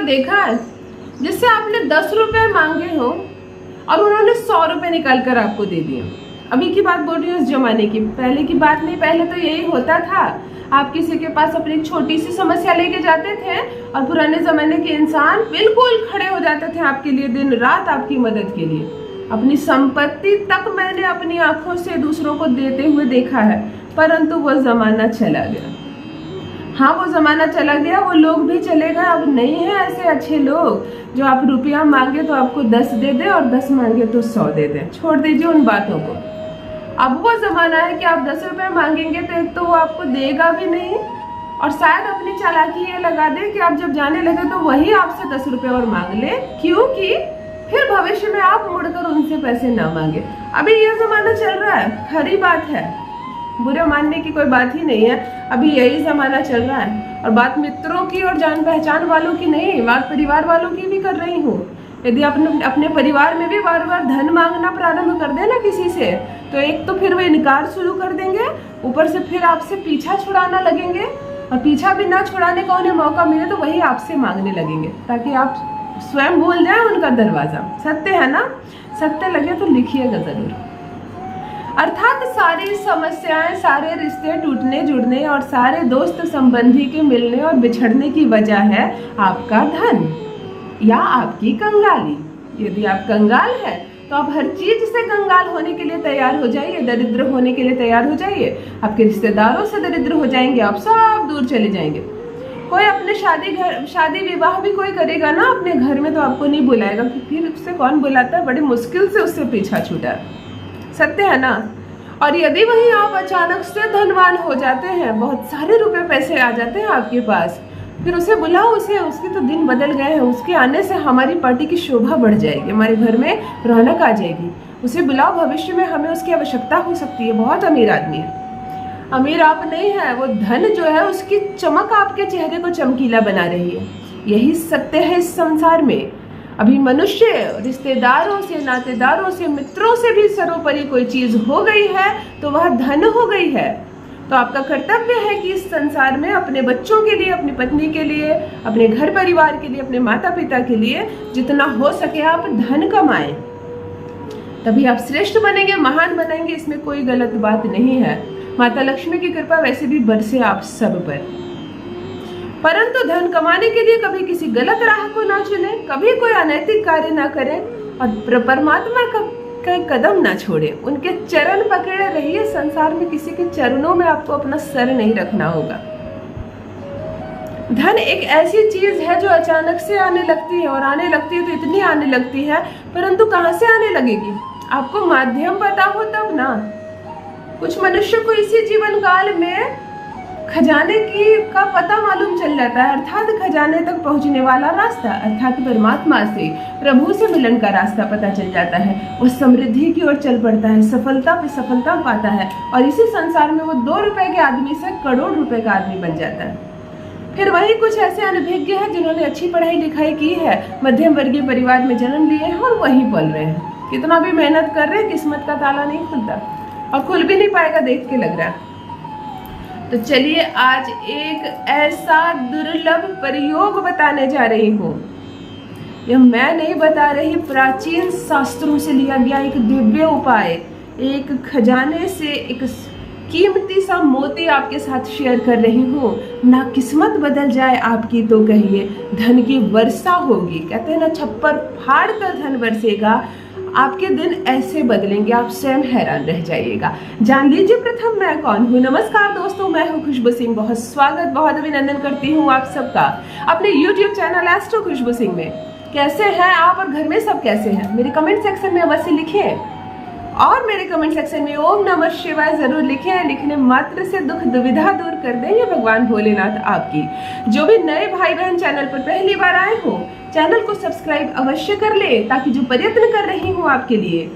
देखा है जिससे आपने 10 रुपए मांगे हो और उन्होंने 100 रुपए निकाल कर आपको दे दिए? अभी की बात बोल रही हूँ, उस जमाने की, पहले की बात नहीं। पहले तो यही होता था, आप किसी के पास अपनी छोटी सी समस्या लेके जाते थे और पुराने जमाने के इंसान बिल्कुल खड़े हो जाते थे आपके लिए, दिन रात आपकी मदद के लिए। अपनी संपत्ति तक मैंने अपनी आंखों से दूसरों को देते हुए देखा है, परंतु वो जमाना चला गया। हाँ, वो जमाना चला गया, वो लोग भी चले गए। अब नहीं है ऐसे अच्छे लोग जो आप रुपया मांगे तो आपको 10 दे दे और 10 मांगे तो 100 दे दे। छोड़ दीजिए उन बातों को। अब वो जमाना है कि आप 10 रुपए मांगेंगे तो एक तो वो आपको देगा भी नहीं, और शायद अपनी चालाकी ये लगा दे कि आप जब जाने लगे तो वही आपसे 10 रुपए और मांग ले, क्योंकि फिर भविष्य में आप मुड़कर उनसे पैसे ना मांगे। अभी ये जमाना चल रहा है, खरी बात है, बुरे मानने की कोई बात ही नहीं है। अभी यही जमाना चल रहा है, और बात मित्रों की और जान पहचान वालों की नहीं, बात परिवार वालों की भी कर रही हूँ। यदि अपने परिवार में भी बार बार धन मांगना प्रारंभ कर देना किसी से, तो एक तो फिर वो इनकार शुरू कर देंगे, ऊपर से फिर आपसे पीछा छुड़ाना लगेंगे, और पीछा भी ना छुड़ाने का उन्हें मौका मिले तो वही आपसे मांगने लगेंगे, ताकि आप स्वयं भूल जाए उनका दरवाजा। सत्य है ना? सत्य लगे तो लिखिएगा जरूर। अर्थात सारी समस्याएं, सारे रिश्ते टूटने जुड़ने और सारे दोस्त संबंधी के मिलने और बिछड़ने की वजह है आपका धन या आपकी कंगाली। यदि आप कंगाल हैं तो आप हर चीज से कंगाल होने के लिए तैयार हो जाइए, दरिद्र होने के लिए तैयार हो जाइए। आपके रिश्तेदारों से दरिद्र हो जाएंगे, आप सब दूर चले जाएंगे। कोई अपने शादी विवाह भी कोई करेगा ना अपने घर में तो आपको नहीं बुलाएगा, फिर उससे कौन बुलाता है? बड़ी मुश्किल से उससे पीछा छूटा। सत्य है ना? और यदि वही आप अचानक से धनवान हो जाते हैं, बहुत सारे रुपए पैसे आ जाते हैं आपके पास, फिर उसे बुलाओ, उसके तो दिन बदल गए हैं, उसके आने से हमारी पार्टी की शोभा बढ़ जाएगी, हमारे घर में रौनक आ जाएगी। उसे बुलाओ, भविष्य में हमें उसकी आवश्यकता हो सकती है। बहुत अमीर आदमी है, अमीर आप नहीं है, वो धन जो है उसकी चमक आपके चेहरे को चमकीला बना रही है। यही सत्य है इस संसार में। अभी मनुष्य रिश्तेदारों से, नातेदारों से, मित्रों से भी सर्वोपरि कोई चीज हो गई है तो वह धन हो गई है। तो आपका कर्तव्य है कि इस संसार में अपने बच्चों के लिए, अपनी पत्नी के लिए, अपने घर परिवार के लिए, अपने माता पिता के लिए जितना हो सके आप धन कमाएं। तभी आप श्रेष्ठ बनेंगे, महान बनेंगे, इसमें कोई गलत बात नहीं है। माता लक्ष्मी की कृपा वैसे भी बरसे आप सब पर। परंतु धन कमाने के लिए कभी किसी गलत राह को ना चुने, कभी कोई अनैतिक कार्य ना करें, और परमात्मा का कदम ना छोड़े, उनके चरण पकड़े रहिए। संसार में किसी के चरणों में आपको अपना सर नहीं रखना होगा। धन एक ऐसी चीज है जो अचानक से आने लगती है, और आने लगती है तो इतनी आने लगती है, परंतु कहाँ से आने लगेगी आपको माध्यम पता हो तब ना। कुछ मनुष्य को इसी जीवन काल में खजाने का पता मालूम चल जाता है, अर्थात खजाने तक पहुंचने वाला रास्ता, अर्थात परमात्मा से, प्रभु से मिलन का रास्ता पता चल जाता है। वो समृद्धि की ओर चल पड़ता है, सफलता पे सफलता पाता है, और इसी संसार में वो 2 रुपए के आदमी से करोड़ रुपए का आदमी बन जाता है। फिर वही कुछ ऐसे अनभिज्ञ हैं जिन्होंने अच्छी पढ़ाई लिखाई की है, मध्यम वर्गीय परिवार में जन्म लिए हैं और वहीं पल रहे हैं। कितना भी मेहनत कर रहे हैं, किस्मत का ताला नहीं खुलता, और खुल भी नहीं पाएगा, देख के लग रहा है। तो चलिए आज एक ऐसा दुर्लभ प्रयोग बताने जा रही हूँ। यह मैं नहीं बता रही, प्राचीन शास्त्रों से लिया गया एक दिव्य उपाय, एक खजाने से एक कीमती सा मोती आपके साथ शेयर कर रही हूँ। ना किस्मत बदल जाए आपकी तो कहिए धन की वर्षा होगी। कहते हैं ना, छप्पर फाड़ कर धन बरसेगा। आपके दिन ऐसे बदलेंगे, आप स्वयं हैरान रह जाइएगा। जान लीजिए प्रथम मैं कौन हूँ। नमस्कार दोस्तों, मैं हूँ खुशबू सिंह। बहुत स्वागत, बहुत अभिनंदन करती हूँ आप सबका अपने YouTube चैनल एस्ट्रो खुशबू सिंह में। कैसे हैं आप और घर में सब कैसे हैं? मेरे कमेंट सेक्शन में अवश्य लिखिए, और मेरे कमेंट सेक्शन में ओम नमः शिवाय जरूर लिखें। लिखने मात्र से दुख दुविधा दूर कर देंगे भगवान भोलेनाथ आपकी। जो भी नए भाई बहन चैनल पर पहली बार आए हो, चैनल को सब्सक्राइब अवश्य कर ले, ताकि जो प्रयत्न कर रही हूँ आपके लिए,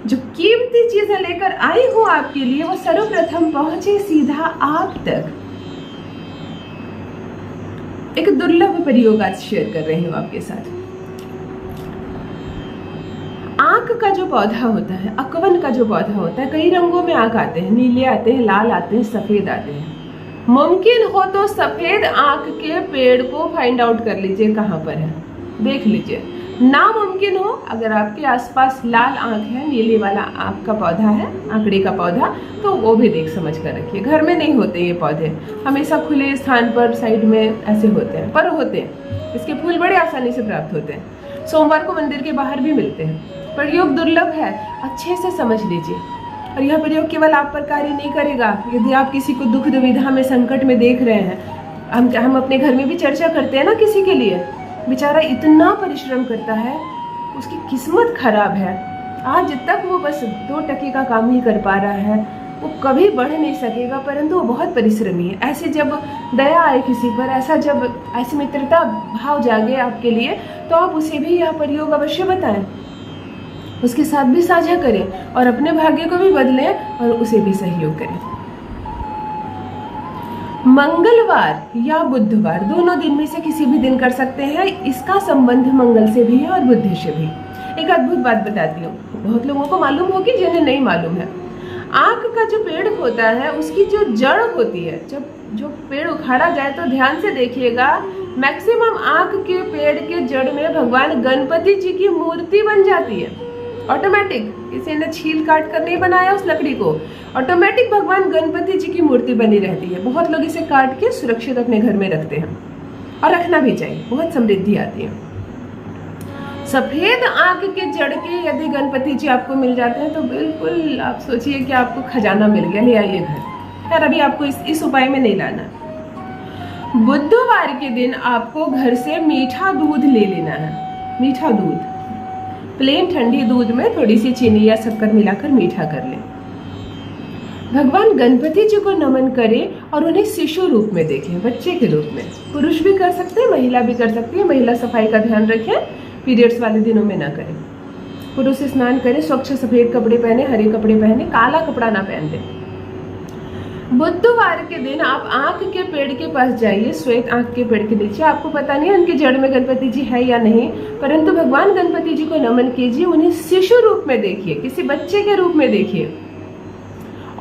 जो कीमती चीजें लेकर आई हूँ आपके लिए, वो सर्वप्रथम पहुंचे सीधा आप तक। एक दुर्लभ प्रयोग आज शेयर कर रही हूँ आपके साथ। आंख का जो पौधा होता है, अकवन का जो पौधा होता है, कई रंगों में आंख आते हैं, नीले आते हैं, लाल आते हैं, सफेद आते हैं। मुमकिन हो तो सफेद आंख के पेड़ को फाइंड आउट कर लीजिए कहाँ पर है, देख लीजिए। नामुमकिन हो, अगर आपके आसपास लाल आंख है, नीले वाला आंख का पौधा है, आंकड़े का पौधा, तो वो भी देख समझ कर रखिए। घर में नहीं होते ये पौधे, हमेशा खुले स्थान पर साइड में ऐसे होते हैं, पर होते हैं। इसके फूल बड़े आसानी से प्राप्त होते हैं, सोमवार को मंदिर के बाहर भी मिलते हैं। प्रयोग दुर्लभ है, अच्छे से समझ लीजिए। और यह प्रयोग केवल आप पर कार्य नहीं करेगा। यदि आप किसी को दुख दुविधा में, संकट में देख रहे हैं, हम अपने घर में भी चर्चा करते हैं ना, किसी के लिए बेचारा इतना परिश्रम करता है, उसकी किस्मत खराब है, आज तक वो बस 2 टके का काम ही कर पा रहा है, वो कभी बढ़ नहीं सकेगा, परंतु वो बहुत परिश्रमी है। ऐसे जब दया आए किसी पर, ऐसी मित्रता भाव जागे आपके लिए, तो आप उसे भी यह प्रयोग अवश्य बताएं, उसके साथ भी साझा करें और अपने भाग्य को भी बदलें और उसे भी सहयोग करें। मंगलवार या बुधवार, दोनों दिन में से किसी भी दिन कर सकते हैं। इसका संबंध मंगल से भी है और बुध से भी। एक अद्भुत बात बताती हूँ, बहुत लोगों को मालूम होगी, जिन्हें नहीं मालूम है। आंख का जो पेड़ होता है, उसकी जो जड़ होती है, जब जो पेड़ उखाड़ा जाए तो ध्यान से देखिएगा, मैक्सिमम आंख के पेड़ के जड़ में भगवान गणपति जी की मूर्ति बन जाती है। ऑटोमेटिक, किसी ने छील काट कर नहीं बनाया उस लकड़ी को, ऑटोमेटिक भगवान गणपति जी की मूर्ति बनी रहती है। बहुत लोग इसे काट के सुरक्षित अपने घर में रखते हैं और रखना भी चाहिए, बहुत समृद्धि आती है। सफेद आंख के जड़ के यदि गणपति जी आपको मिल जाते हैं तो बिल्कुल आप सोचिए कि आपको खजाना मिल गया, ले आइए घर। खैर अभी आपको इस उपाय में नहीं लाना। बुधवार के दिन आपको घर से मीठा दूध ले लेना है। मीठा दूध, प्लेन ठंडी दूध में थोड़ी सी चीनी या शक्कर मिलाकर मीठा कर लें। भगवान गणपति जी को नमन करें और उन्हें शिशु रूप में देखें, बच्चे के रूप में। पुरुष भी कर सकते हैं, महिला भी कर सकती है। महिला सफाई का ध्यान रखें, पीरियड्स वाले दिनों में ना करें। पुरुष स्नान करें, स्वच्छ सफेद कपड़े पहने, हरे कपड़े पहने, काला कपड़ा ना पहन दे। बुधवार के दिन आप आंख के पेड़ के पास जाइए, श्वेत आंख के पेड़ के नीचे। आपको पता नहीं है उनके जड़ में गणपति जी है या नहीं, परंतु भगवान गणपति जी को नमन कीजिए, उन्हें शिशु रूप में देखिए, किसी बच्चे के रूप में देखिए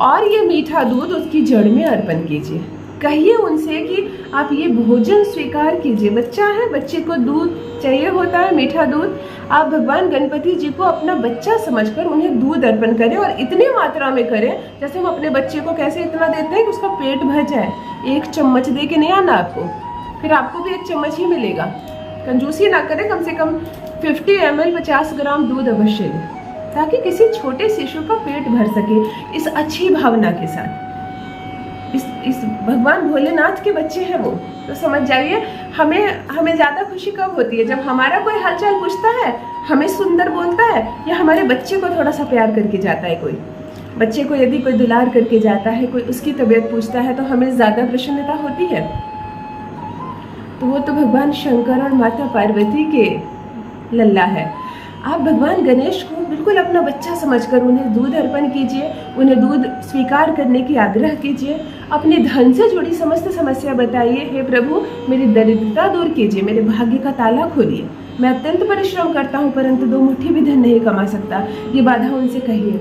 और ये मीठा दूध उसकी जड़ में अर्पण कीजिए। कहिए उनसे कि आप ये भोजन स्वीकार कीजिए। बच्चा है, बच्चे को दूध चाहिए होता है, मीठा दूध। आप भगवान गणपति जी को अपना बच्चा समझकर उन्हें दूध अर्पण करें और इतनी मात्रा में करें जैसे हम अपने बच्चे को कैसे इतना देते हैं कि उसका पेट भर जाए। 1 चम्मच दे के नहीं आना आपको, फिर आपको भी 1 चम्मच ही मिलेगा। कंजूसी ना करें, कम से कम 50 ml 50 ग्राम दूध अवश्य लें, ताकि किसी छोटे शिशु का पेट भर सके। इस अच्छी भावना के साथ, इस भगवान भोलेनाथ के बच्चे हैं वो, तो समझ जाइए हमें ज़्यादा खुशी कब होती है, जब हमारा कोई हालचाल पूछता है, हमें सुंदर बोलता है, या हमारे बच्चे को थोड़ा सा प्यार करके जाता है। कोई बच्चे को यदि कोई दुलार करके जाता है, कोई उसकी तबीयत पूछता है, तो हमें ज़्यादा प्रसन्नता होती है। तो वो तो भगवान शंकर और माता पार्वती के लल्ला है। आप भगवान गणेश को बिल्कुल अपना बच्चा समझकर उन्हें दूध अर्पण कीजिए, उन्हें दूध स्वीकार करने की आग्रह कीजिए। अपने धन से जुड़ी समस्त समस्या बताइए, हे प्रभु मेरी दरिद्रता दूर कीजिए, मेरे भाग्य का ताला खोलिए। मैं अत्यंत परिश्रम करता हूँ परंतु 2 मुट्ठी भी धन नहीं कमा सकता। ये बाधा उनसे कहिए।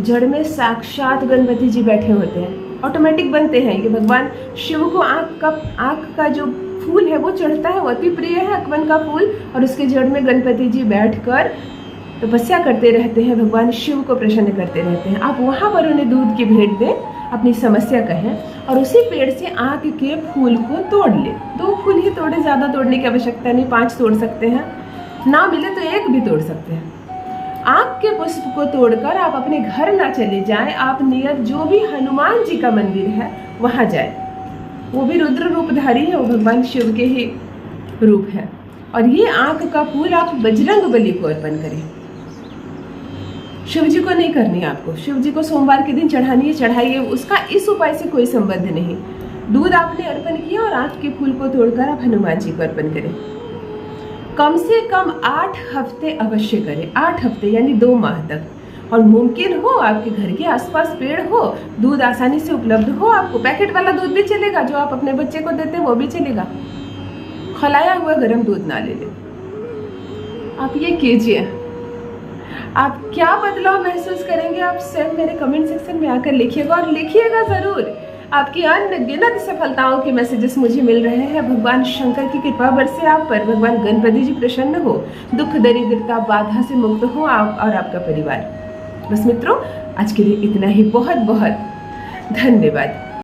जड़ में साक्षात गणपति जी बैठे होते हैं, ऑटोमेटिक बनते हैं। ये भगवान शिव को आँख का जो फूल है वो चढ़ता है, वो अति प्रिय है, अकवन का फूल, और उसके जड़ में गणपति जी बैठकर तपस्या करते रहते हैं, भगवान शिव को प्रसन्न करते रहते हैं। आप वहाँ पर उन्हें दूध की भेंट दें, अपनी समस्या कहें और उसी पेड़ से आँख के फूल को तोड़ लें। 2 फूल ही तोड़े, ज़्यादा तोड़ने की आवश्यकता नहीं, 5 तोड़ सकते हैं, ना मिले तो 1 भी तोड़ सकते हैं। आँख के पुष्प को तोड़कर आप अपने घर ना चले जाएं, आप नियर जो भी हनुमान जी का मंदिर है वहाँ जाएं। वो भी रुद्र रूपधारी है, वो भगवान शिव के ही रूप है। और ये आँख का फूल आप बजरंग बली को अर्पण करें, शिव जी को नहीं करनी आपको। शिव जी को सोमवार के दिन चढ़ानी है, चढ़ाइए, उसका इस उपाय से कोई संबंध नहीं। दूध आपने अर्पण किया और आँख के फूल को तोड़कर आप हनुमान जी को अर्पण करें। कम से कम 8 हफ्ते अवश्य करें, 8 हफ्ते यानी 2 माह तक। और मुमकिन हो आपके घर के आसपास पेड़ हो, दूध आसानी से उपलब्ध हो, आपको पैकेट वाला दूध भी चलेगा, जो आप अपने बच्चे को देते हैं वो भी चलेगा, खलाया हुआ गर्म दूध ना ले लें। आप ये कीजिए, आप क्या बदलाव महसूस करेंगे आप स्वयं मेरे कमेंट सेक्शन में आकर लिखिएगा, और लिखिएगा ज़रूर। आपकी अनगिनत सफलताओं के मैसेजेस मुझे मिल रहे हैं। भगवान शंकर की कृपा बरसे आप पर, भगवान गणपति जी प्रसन्न हो, दुख दरिद्रता बाधा से मुक्त हो आप और आपका परिवार। बस मित्रों, आज के लिए इतना ही। बहुत बहुत धन्यवाद।